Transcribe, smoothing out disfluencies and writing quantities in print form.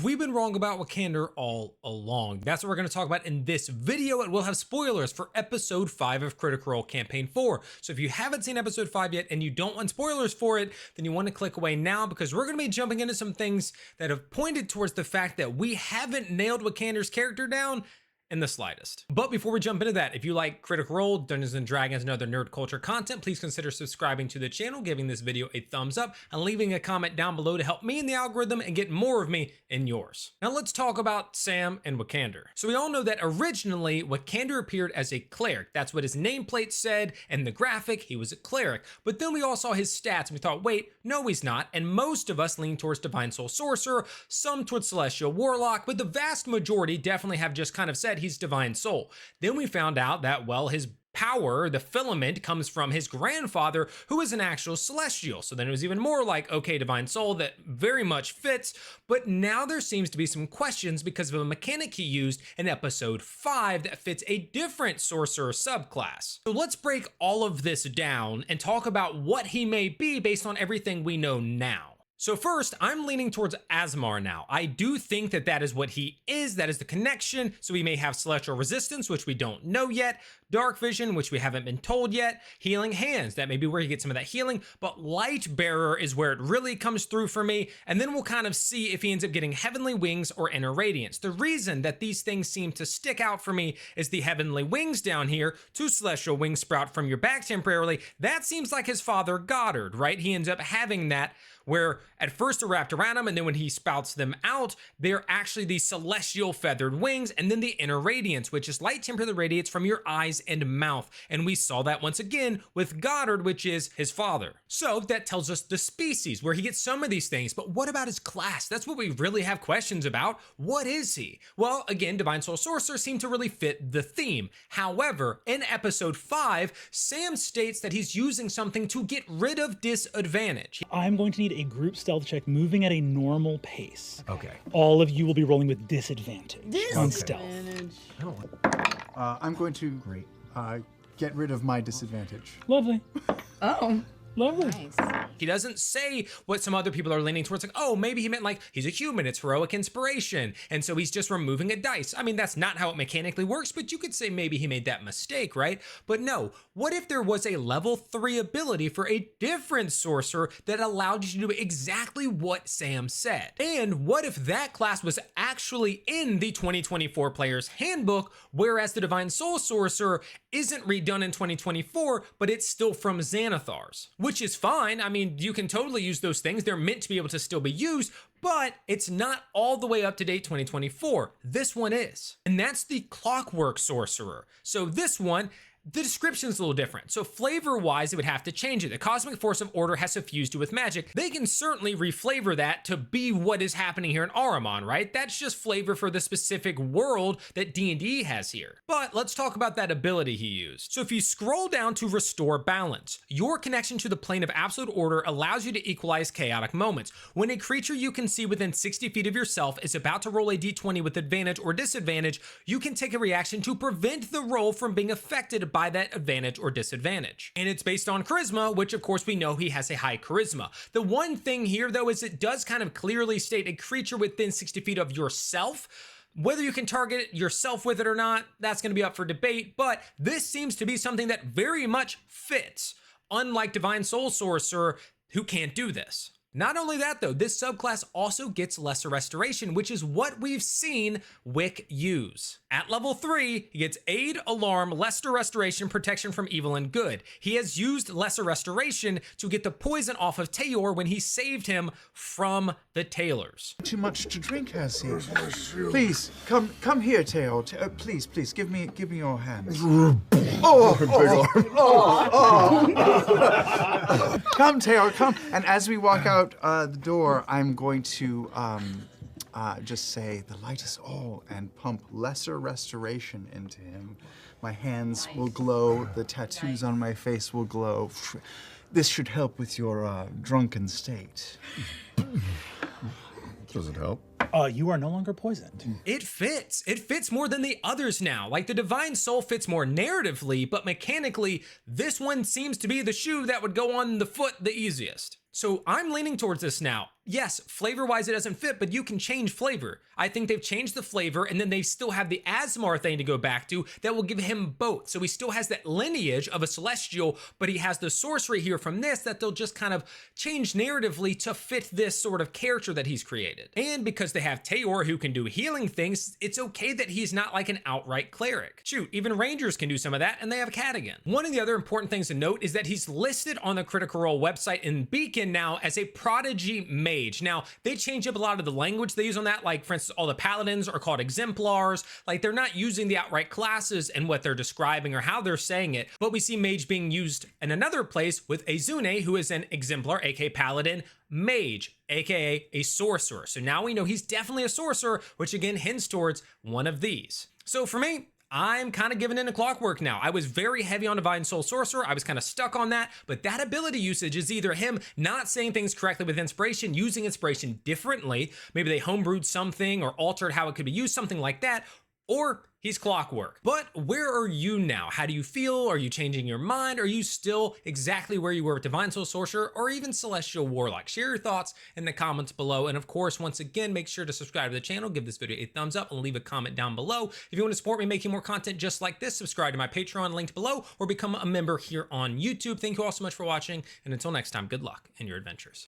We've been wrong about Wakander all along. That's what we're going to talk about in this video, and we'll have spoilers for episode 5 of Critical Role Campaign 4. So if you haven't seen episode 5 yet and you don't want spoilers for it, then you want to click away now, because we're going to be jumping into some things that have pointed towards the fact that we haven't nailed Wakander's character down in the slightest. But before we jump into that, if you like Critical Role, Dungeons & Dragons, and other nerd culture content, please consider subscribing to the channel, giving this video a thumbs up, and leaving a comment down below to help me in the algorithm and get more of me in yours. Now let's talk about Sam and Wicander. So we all know that originally Wicander appeared as a cleric. That's what his nameplate said, and the graphic, he was a cleric. But then we all saw his stats and we thought, wait, no he's not, and most of us lean towards Divine Soul Sorcerer, some towards Celestial Warlock, but the vast majority definitely have just kind of said he's Divine Soul. Then we found out that, well, his power, the filament, comes from his grandfather, who is an actual celestial. So then it was even more like, okay, Divine Soul, that very much fits. But now there seems to be some questions because of a mechanic he used in episode 5 that fits a different sorcerer subclass. So let's break all of this down and talk about what he may be based on everything we know now. So first, I'm leaning towards Aasimar now. I do think that that is what he is, that is the connection. So he may have Celestial Resistance, which we don't know yet, Dark Vision, which we haven't been told yet, Healing Hands, that may be where he gets some of that healing, but Light Bearer is where it really comes through for me, and then we'll kind of see if he ends up getting Heavenly Wings or Inner Radiance. The reason that these things seem to stick out for me is the Heavenly Wings down here, 2 Celestial Wings sprout from your back temporarily. That seems like his father Goddard, right? He ends up having that, where at first they're wrapped around him, and then when he spouts them out, they're actually the celestial feathered wings, and then the Inner Radiance, which is light temporarily radiates from your eyes and mouth. And we saw that once again with Goddard, which is his father. So that tells us the species, where he gets some of these things, but what about his class? That's what we really have questions about. What is he? Well, again, Divine Soul Sorcerer seemed to really fit the theme. However, in episode 5, Sam states that he's using something to get rid of disadvantage. I'm going to need a group stealth check moving at a normal pace. Okay. All of you will be rolling with disadvantage on stealth. I'm going to get rid of my disadvantage. Lovely. Oh. Lovely. Nice. He doesn't say what some other people are leaning towards, like, oh, maybe he meant like he's a human, it's heroic inspiration, and so he's just removing a dice. I mean, that's not how it mechanically works, but you could say maybe he made that mistake, right? But no, what if there was a level 3 ability for a different sorcerer that allowed you to do exactly what Sam said? And what if that class was actually in the 2024 Player's Handbook, whereas the Divine Soul Sorcerer isn't redone in 2024, but it's still from Xanathar's? Which is fine. I mean, you can totally use those things. They're meant to be able to still be used, but it's not all the way up to date 2024. This one is. And that's the Clockwork Sorcerer. So this one, the description is a little different. So flavor-wise, it would have to change it. The cosmic force of order has suffused you with magic. They can certainly reflavor that to be what is happening here in Aasimar, right? That's just flavor for the specific world that D&D has here. But let's talk about that ability he used. So if you scroll down to restore balance, your connection to the plane of absolute order allows you to equalize chaotic moments. When a creature you can see within 60 feet of yourself is about to roll a d20 with advantage or disadvantage, you can take a reaction to prevent the roll from being affected by that advantage or disadvantage. And it's based on charisma, which of course we know he has a high charisma. The one thing here though is it does kind of clearly state a creature within 60 feet of yourself. Whether you can target yourself with it or not, that's going to be up for debate, but this seems to be something that very much fits, unlike Divine Soul Sorcerer, who can't do this. Not only that though, this subclass also gets Lesser Restoration, which is what we've seen Wick use. At level 3, he gets Aid, Alarm, Lesser Restoration, Protection from Evil and Good. He has used Lesser Restoration to get the poison off of Tayor when he saved him from the Tailors. Too much to drink, has he? Please, come here, Teo. Please, give me your hands. Come, Teo, come. And as we walk out the door, I'm going to just say, the light is all, and pump Lesser Restoration into him. My hands will glow, the tattoos on my face will glow. This should help with your drunken state. Does it help? You are no longer poisoned. It fits. It fits more than the others now. Like the Divine Soul fits more narratively, but mechanically, this one seems to be the shoe that would go on the foot the easiest. So I'm leaning towards this now. yes, flavor-wise it doesn't fit, but you can change flavor. I think they've changed the flavor, and then they still have the Aasimar thing to go back to that will give him both. So he still has that lineage of a celestial, but he has the sorcery here from this that they'll just kind of change narratively to fit this sort of character that he's created. And because they have Tayor who can do healing things, it's okay that he's not like an outright cleric. Shoot, even rangers can do some of that, and they have Cadigan. One of the other important things to note is that he's listed on the Critical Role website in Beacon now as a prodigy mage. Now, they change up a lot of the language they use on that, like for instance, all the paladins are called exemplars, like they're not using the outright classes and what they're describing or how they're saying it, but we see mage being used in another place with Azune, who is an exemplar, aka paladin, mage, aka a sorcerer. So now we know he's definitely a sorcerer, which again hints towards one of these. So for me, I'm kind of giving in to Clockwork now. I was very heavy on Divine Soul Sorcerer. I was kind of stuck on that, but that ability usage is either him not saying things correctly with inspiration, using inspiration differently, maybe they homebrewed something or altered how it could be used, something like that, or he's Clockwork. But where are you now? How do you feel? Are you changing your mind? Are you still exactly where you were with Divine Soul Sorcerer or even Celestial Warlock? Share your thoughts in the comments below. And of course, once again, make sure to subscribe to the channel, give this video a thumbs up, and leave a comment down below. If you want to support me making more content just like this, subscribe to my Patreon linked below or become a member here on YouTube. Thank you all so much for watching. And until next time, good luck in your adventures.